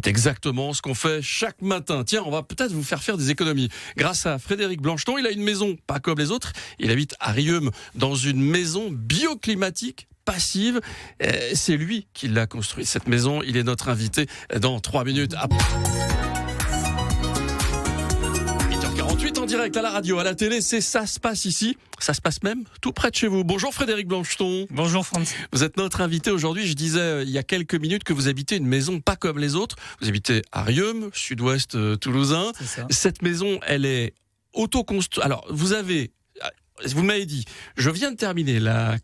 C'est exactement ce qu'on fait chaque matin. Tiens, on va peut-être vous faire des économies. Grâce à Frédéric Blancheton, il a une maison pas comme les autres. Il habite à Rieume dans une maison bioclimatique passive. C'est lui qui l'a construite, cette maison. Il est notre invité dans 3 minutes. 8h48 en direct à la radio, à la télé, ça se passe ici. Ça se passe même tout près de chez vous. Bonjour Frédéric Blancheton. Bonjour Franz. Vous êtes notre invité aujourd'hui. Je disais il y a quelques minutes que vous habitez une maison pas comme les autres. Vous habitez à Rieume, sud-ouest toulousain. C'est ça. Cette maison, elle est autoconstruite. Alors, vous m'avez dit, je viens de terminer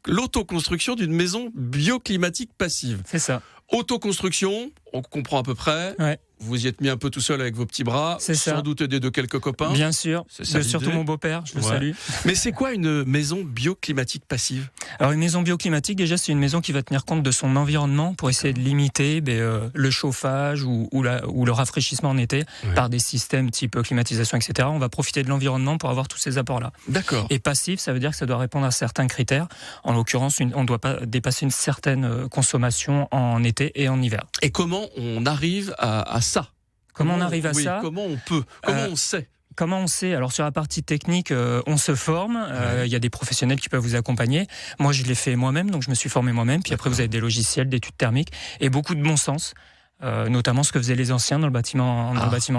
l'autoconstruction d'une maison bioclimatique passive. C'est ça. Autoconstruction, on comprend à peu près. Ouais. Vous y êtes mis un peu tout seul avec vos petits bras. C'est ça. Sans doute aidé de quelques copains. Bien sûr. C'est ça, surtout l'idée. mon beau-père, je le Ouais. salue. Mais c'est quoi une maison bioclimatique passive ? Alors une maison bioclimatique, déjà c'est une maison qui va tenir compte de son environnement pour essayer de limiter le chauffage ou le rafraîchissement en été par des systèmes type climatisation, etc. On va profiter de l'environnement pour avoir tous ces apports-là. D'accord. Et passif, ça veut dire que ça doit répondre à certains critères. En l'occurrence, on ne doit pas dépasser une certaine consommation en été et en hiver. Et comment on arrive à ça ? Comment on arrive à ça ? Comment on peut ? Comment on sait ? Comment on sait ? Alors sur la partie technique, on se forme. Il y a des professionnels qui peuvent vous accompagner. Moi, je l'ai fait moi-même, donc je me suis formé moi-même. Puis après, vous avez des logiciels, d'études thermiques et beaucoup de bon sens. Notamment ce que faisaient les anciens dans le bâtiment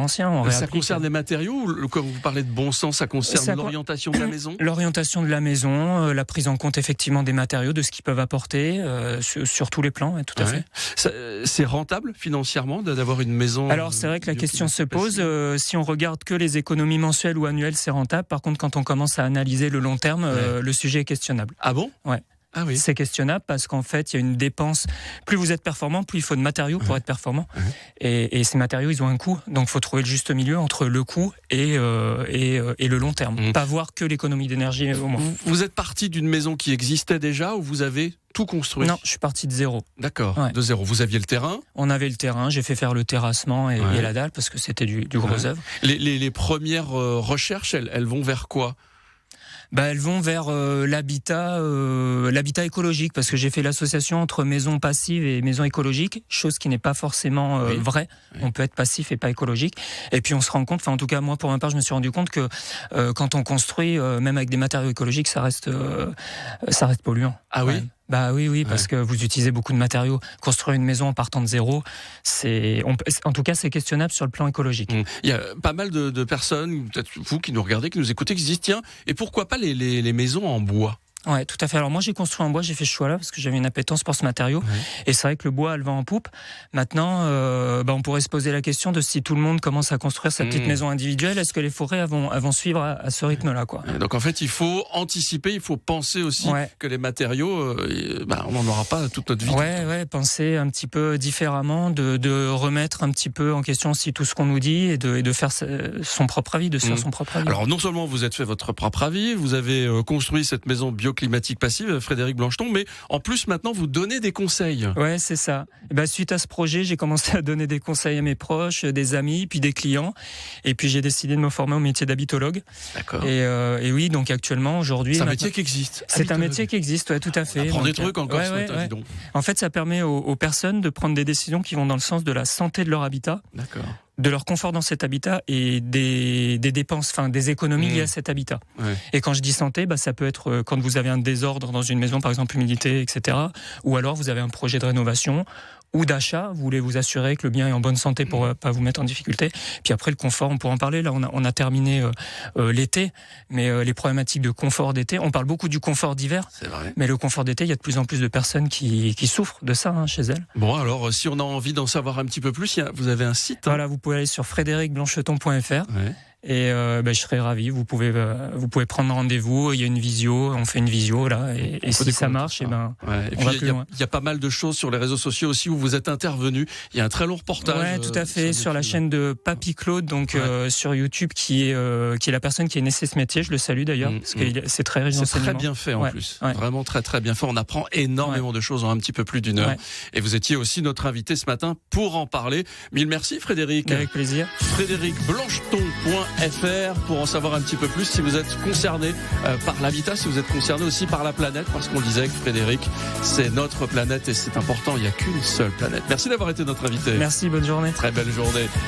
ancien. Ça concerne les matériaux ou quand vous parlez de bon sens, ça concerne l'orientation de la maison ? L'orientation de la maison, la prise en compte effectivement des matériaux, de ce qu'ils peuvent apporter sur tous les plans, tout à fait. C'est rentable financièrement d'avoir une maison ? Alors c'est vrai que la question se pose, si on regarde que les économies mensuelles ou annuelles, c'est rentable. Par contre, quand on commence à analyser le long terme, le sujet est questionnable. Ah bon ? Ouais. Ah oui. C'est questionnable parce qu'en fait, il y a une dépense. Plus vous êtes performant, plus il faut de matériaux pour être performant. Et ces matériaux, ils ont un coût. Donc, il faut trouver le juste milieu entre le coût et le long terme. Pas voir que l'économie d'énergie au moins. Vous êtes parti d'une maison qui existait déjà ou vous avez tout construit ? Non, je suis parti de zéro. D'accord, de zéro. Vous aviez le terrain ? On avait le terrain. J'ai fait faire le terrassement et la dalle parce que c'était du gros œuvre. Les premières recherches, elles vont vers quoi ? Elles vont vers l'habitat écologique, parce que j'ai fait l'association entre maisons passives et maisons écologiques, chose qui n'est pas forcément vraie. On peut être passif et pas écologique. Et puis on se rend compte, en tout cas moi pour ma part, je me suis rendu compte que quand on construit, même avec des matériaux écologiques, ça reste polluant. Ah oui. Oui, parce que vous utilisez beaucoup de matériaux. Construire une maison en partant de zéro, en tout cas, c'est questionnable sur le plan écologique. Il y a pas mal de personnes, peut-être vous qui nous regardez, qui nous écoutez, qui se disent tiens, et pourquoi pas les maisons en bois ? Ouais, tout à fait. Alors moi, j'ai construit en bois, j'ai fait ce choix-là parce que j'avais une appétence pour ce matériau. Et c'est vrai que le bois a le vent en poupe. Maintenant, on pourrait se poser la question de si tout le monde commence à construire sa petite maison individuelle, est-ce que les forêts vont suivre à ce rythme-là, quoi. Donc en fait, il faut anticiper, il faut penser aussi que les matériaux, on n'en aura pas toute notre vie. Penser un petit peu différemment, de remettre un petit peu en question aussi tout ce qu'on nous dit et de faire son propre avis, de se faire son propre avis. Alors non seulement vous êtes fait votre propre avis, vous avez construit cette maison bioclimatique passive, Frédéric Blancheton, mais en plus maintenant vous donnez des conseils. Ouais, c'est ça. Suite à ce projet, j'ai commencé à donner des conseils à mes proches, des amis, puis des clients. Et puis j'ai décidé de me former au métier d'habitologue. D'accord. Et oui, donc actuellement, aujourd'hui... C'est un métier qui existe. C'est un métier qui existe, ouais, tout à fait. On apprend des trucs encore ce matin, dis donc. En fait, ça permet aux personnes de prendre des décisions qui vont dans le sens de la santé de leur habitat. D'accord. De leur confort dans cet habitat et des dépenses, des économies liées à cet habitat. Et quand je dis santé, ça peut être quand vous avez un désordre dans une maison, par exemple humidité, etc. Ou alors vous avez un projet de rénovation ou d'achat, vous voulez vous assurer que le bien est en bonne santé pour pas vous mettre en difficulté. Puis après le confort, on pourra en parler. Là, on a terminé l'été, mais les problématiques de confort d'été, on parle beaucoup du confort d'hiver. C'est vrai. Mais le confort d'été, il y a de plus en plus de personnes qui souffrent de ça chez elles. Bon, alors si on a envie d'en savoir un petit peu plus, vous avez un site. Voilà, vous pouvez aller sur frédéricblancheton.fr. Et je serai ravi. Vous pouvez prendre rendez-vous. Il y a une visio, on fait une visio là. Et si ça marche, on va plus loin. Il y a pas mal de choses sur les réseaux sociaux aussi où vous êtes intervenu. Il y a un très long reportage. Ouais, tout à fait. Sur la chaîne de Papy Claude, donc sur YouTube, qui est la personne qui a initié ce métier. Je le salue d'ailleurs parce que c'est très riche d'enseignements. C'est très bien fait en plus. Vraiment très très bien fait. On apprend énormément de choses en un petit peu plus d'une heure. Et vous étiez aussi notre invité ce matin pour en parler. Mille merci Frédéric. Avec plaisir. Frédéricblancheton.fr pour en savoir un petit peu plus si vous êtes concerné par l'habitat, si vous êtes concerné aussi par la planète, parce qu'on le disait avec Frédéric, c'est notre planète et c'est important, il n'y a qu'une seule planète. Merci d'avoir été notre invité. Merci, bonne journée. Très belle journée.